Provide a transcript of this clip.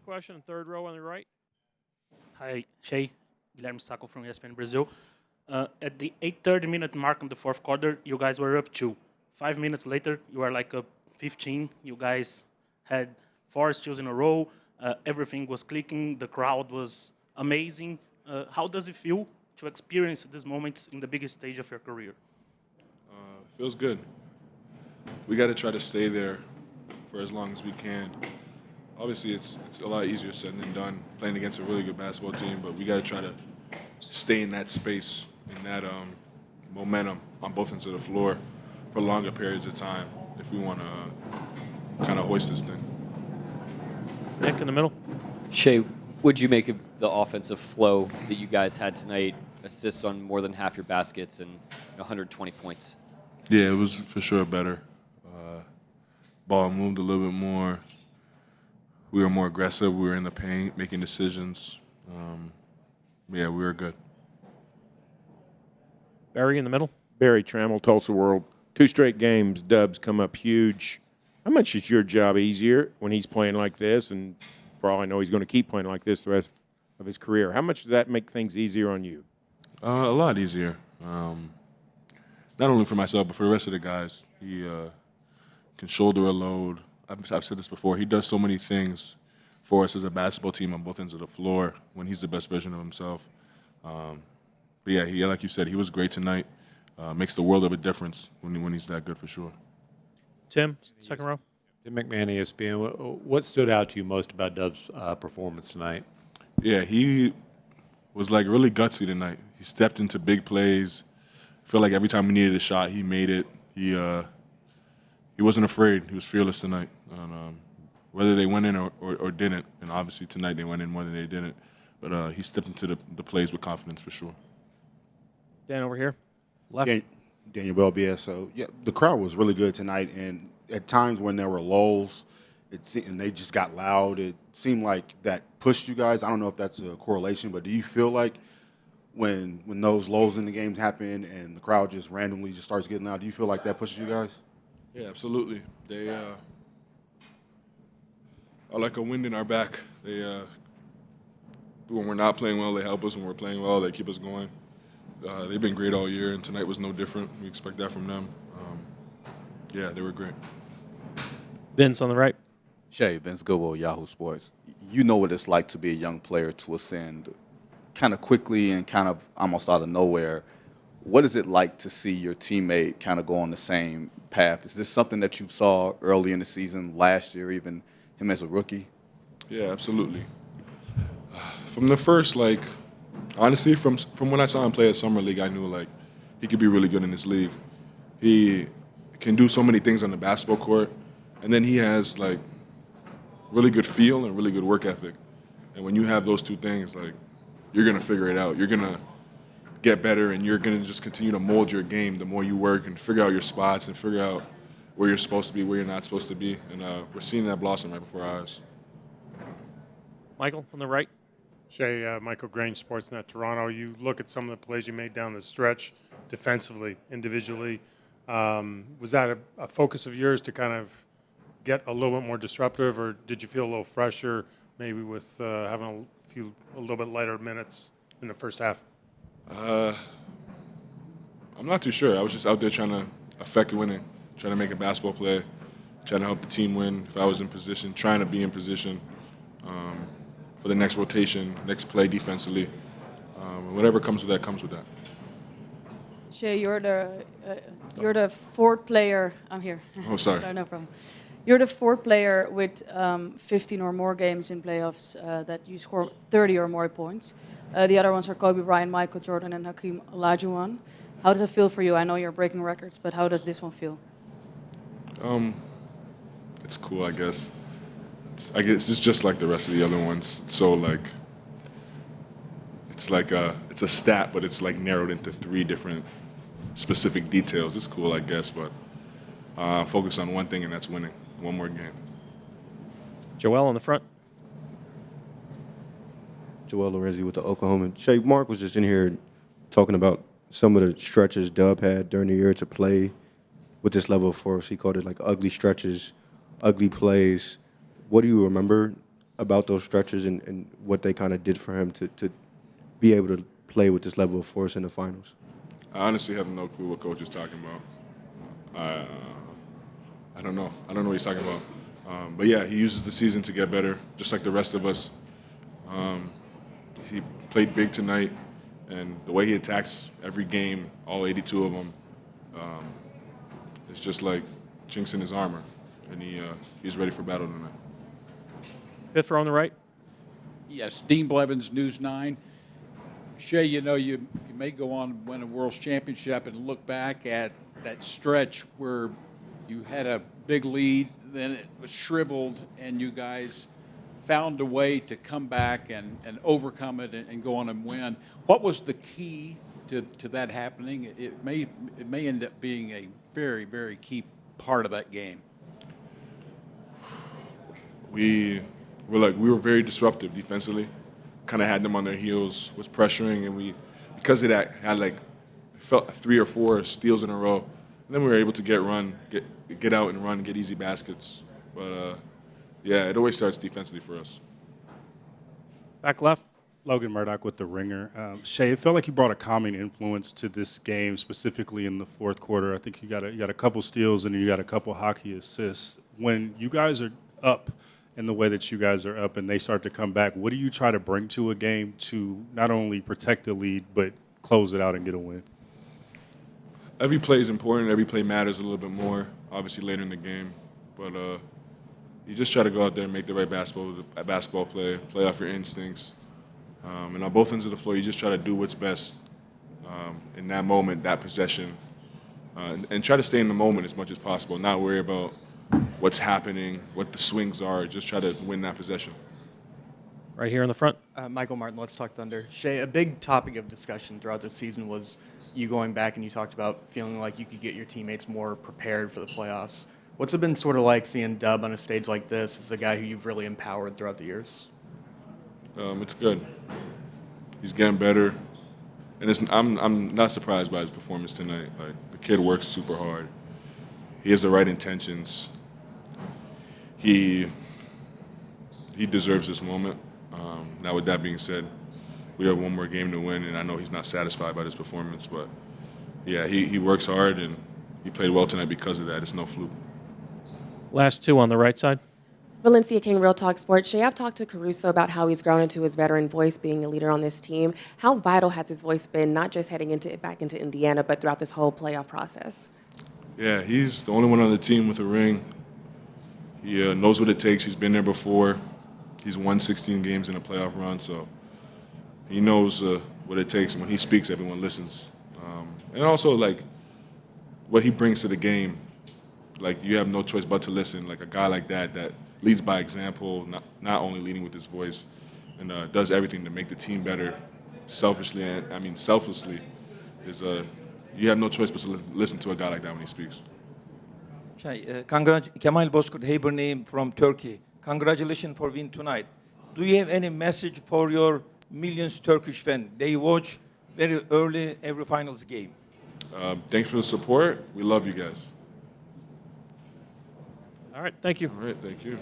Next question, third row on the right. Hi, Shai Gilgeous-Alexander from ESPN Brazil. At the 8:30-minute mark in the fourth quarter, you guys were up 2. 5 minutes later, you were like up 15. You guys had 4 steals in a row. Everything was clicking. The crowd was amazing. How does it feel to experience these moments in the biggest stage of your career? Feels good. We got to try to stay there for as long as we can. Obviously, it's a lot easier said than done playing against a really good basketball team, but we got to try to stay in that space, in that momentum on both ends of the floor for longer periods of time if we want to kind of hoist this thing. Nick in the middle. Shai, what'd you make of the offensive flow that you guys had tonight? Assists on more than half your baskets and 120 points. Yeah, it was for sure better. Ball moved a little bit more. We were more aggressive. We were in the paint, making decisions. Yeah, we were good. Barry in the middle. Barry Trammell, Tulsa World. 2 straight games, Dubs come up huge. How much is your job easier when he's playing like this? And for all I know, he's going to keep playing like this the rest of his career. How much does that make things easier on you? A lot easier. Not only for myself, but for the rest of the guys. He can shoulder a load. I've said this before. He does so many things for us as a basketball team on both ends of the floor when he's the best version of himself. But yeah, like you said, he was great tonight. Makes the world of a difference when he's that good for sure. Tim, second row. Tim McMahon, ESPN. What stood out to you most about Dub's performance tonight? Yeah, he was like really gutsy tonight. He stepped into big plays. I feel like every time we needed a shot, he made it. He wasn't afraid. He was fearless tonight. And, whether they went in or didn't, and obviously tonight they went in more than they didn't, but he stepped into the plays with confidence for sure. Dan over here. Left. Daniel Bell, BS. Yeah, the crowd was really good tonight, and at times when there were lulls, and they just got loud, it seemed like that pushed you guys. I don't know if that's a correlation, but do you feel like when those lulls in the games happen and the crowd just randomly just starts getting loud, do you feel like that pushes you guys? Yeah, absolutely. They are like a wind in our back. They when we're not playing well, they help us. When we're playing well, they keep us going. They've been great all year, and tonight was no different. We expect that from them. Yeah, they were great. Vince on the right. Shai, Vince Goodwill, Yahoo Sports. You know what it's like to be a young player to ascend kind of quickly and kind of almost out of nowhere. What is it like to see your teammate kind of go on the same path? Is this something that you saw early in the season, last year, even him as a rookie? Yeah, absolutely. From the first, honestly, from when I saw him play at Summer League, I knew, he could be really good in this league. He can do so many things on the basketball court, and then he has, really good feel and really good work ethic. And when you have those two things, you're going to figure it out. You're going to get better, and you're going to just continue to mold your game the more you work and figure out your spots and figure out where you're supposed to be, where you're not supposed to be. And we're seeing that blossom right before our eyes. Michael on the right. Shai, Michael Grange, Sportsnet Toronto. You look at some of the plays you made down the stretch defensively, individually. Was that a focus of yours to kind of get a little bit more disruptive, or did you feel a little fresher maybe with having a little bit lighter minutes in the first half? I'm not too sure. I was just out there trying to affect winning, trying to make a basketball play, trying to help the team win if I was in position, trying to be in position for the next rotation, next play defensively. Whatever comes with that comes with that. Shai, you're the fourth player. I'm here. Oh, sorry. No problem. You're the fourth player with 15 or more games in playoffs that you score 30 or more points. The other ones are Kobe Bryant, Michael Jordan, and Hakeem Olajuwon. How does it feel for you? I know you're breaking records, but how does this one feel? It's cool, I guess. It's just like the rest of the other ones. It's so it's a stat, but it's narrowed into 3 different specific details. It's cool, I guess, but focus on one thing, and that's winning one more game. Joel on the front. Joel Lorenzi with the Oklahoma. Shai, Mark was just in here talking about some of the stretches Dub had during the year to play with this level of force. He called it ugly stretches, ugly plays. What do you remember about those stretches and what they kind of did for him to be able to play with this level of force in the finals? I honestly have no clue what coach is talking about. I don't know. I don't know what he's talking about. But yeah, he uses the season to get better, just like the rest of us. He played big tonight, and the way he attacks every game, all 82 of them, it's just like chinks in his armor, and he's ready for battle tonight. Fifth row on the right. Yes, Dean Blevins, News 9. Shai, you know, you may go on and win a World Championship and look back at that stretch where you had a big lead, then it was shriveled, and you guys found a way to come back and overcome it and go on and win. What was the key to that happening? It may end up being a very, very key part of that game. We were very disruptive defensively. Kind of had them on their heels, was pressuring, and because of that had felt 3 or 4 steals in a row. And then we were able to get out and run, get easy baskets. But yeah, it always starts defensively for us. Back left. Logan Murdoch with The Ringer. Shai, it felt like you brought a calming influence to this game, specifically in the fourth quarter. I think you got a couple steals and you got a couple hockey assists. When you guys are up in the way that you guys are up and they start to come back, what do you try to bring to a game to not only protect the lead but close it out and get a win? Every play is important. Every play matters a little bit more, obviously, later in the game. But you just try to go out there and make the right basketball play off your instincts. And on both ends of the floor, you just try to do what's best in that moment, that possession, and try to stay in the moment as much as possible, not worry about what's happening, what the swings are, just try to win that possession. Right here in the front. Michael Martin, Let's Talk Thunder. Shai, a big topic of discussion throughout this season was you going back and you talked about feeling like you could get your teammates more prepared for the playoffs. What's it been sort of like seeing Dub on a stage like this as a guy who you've really empowered throughout the years? It's good. He's getting better, and I'm not surprised by his performance tonight. Like, the kid works super hard. He has the right intentions. He deserves this moment. Now, with that being said, we have one more game to win, and I know he's not satisfied by this performance, but yeah, he works hard, and he played well tonight because of that. It's no fluke. Last two on the right side. Valencia King, Real Talk Sports. Shai, I've talked to Caruso about how he's grown into his veteran voice, being a leader on this team. How vital has his voice been, not just heading back into Indiana, but throughout this whole playoff process? Yeah, he's the only one on the team with a ring. He knows what it takes. He's been there before. He's won 16 games in a playoff run, so he knows what it takes. And when he speaks, everyone listens. And also, what he brings to the game, you have no choice but to listen. Like, a guy like that leads by example, not only leading with his voice, and does everything to make the team better, selfishly and selflessly. You have no choice but to listen to a guy like that when he speaks. Shai, Kemal Bozkurt, Hibernian from Turkey. Congratulations for win tonight. Do you have any message for your millions Turkish fans? They watch very early every finals game. Thanks for the support. We love you guys. All right, thank you. All right, thank you.